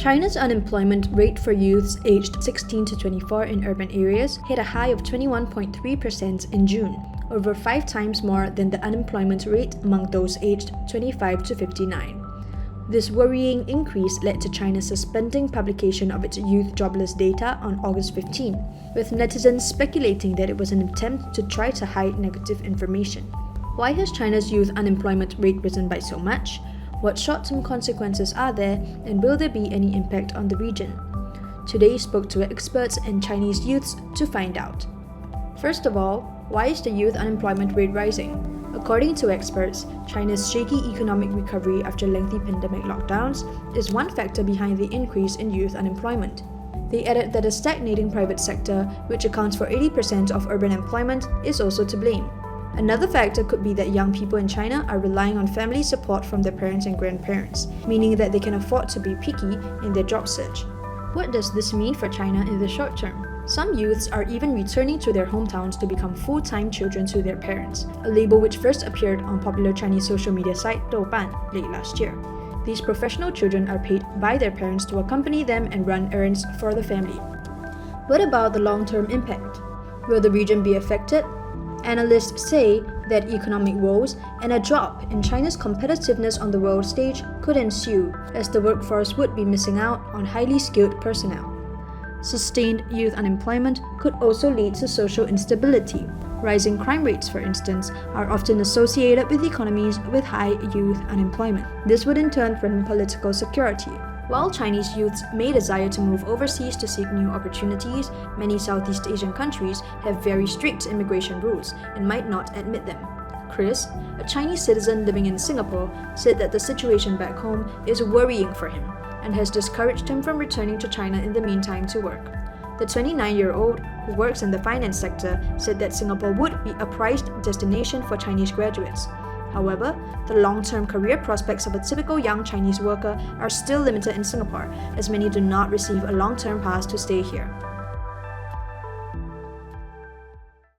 China's unemployment rate for youths aged 16 to 24 in urban areas hit a high of 21.3% in June, over 5 times more than the unemployment rate among those aged 25 to 59. This worrying increase led to China suspending publication of its youth jobless data on August 15, with netizens speculating that it was an attempt to try to hide negative information. Why has China's youth unemployment rate risen by so much? What short-term consequences are there, and will there be any impact on the region? Today spoke to experts and Chinese youths to find out. First of all, why is the youth unemployment rate rising? According to experts, China's shaky economic recovery after lengthy pandemic lockdowns is one factor behind the increase in youth unemployment. They added that a stagnating private sector, which accounts for 80% of urban employment, is also to blame. Another factor could be that young people in China are relying on family support from their parents and grandparents, meaning that they can afford to be picky in their job search. What does this mean for China in the short term? Some youths are even returning to their hometowns to become full-time children to their parents, a label which first appeared on popular Chinese social media site Douban late last year. These professional children are paid by their parents to accompany them and run errands for the family. What about the long-term impact? Will the region be affected? Analysts say that economic woes and a drop in China's competitiveness on the world stage could ensue, as the workforce would be missing out on highly skilled personnel. Sustained youth unemployment could also lead to social instability. Rising crime rates, for instance, are often associated with economies with high youth unemployment. This would in turn threaten political security. While Chinese youths may desire to move overseas to seek new opportunities, many Southeast Asian countries have very strict immigration rules and might not admit them. Chris, a Chinese citizen living in Singapore, said that the situation back home is worrying for him and has discouraged him from returning to China in the meantime to work. The 29-year-old, who works in the finance sector, said that Singapore would be a prized destination for Chinese graduates. However, the long-term career prospects of a typical young Chinese worker are still limited in Singapore, as many do not receive a long-term pass to stay here.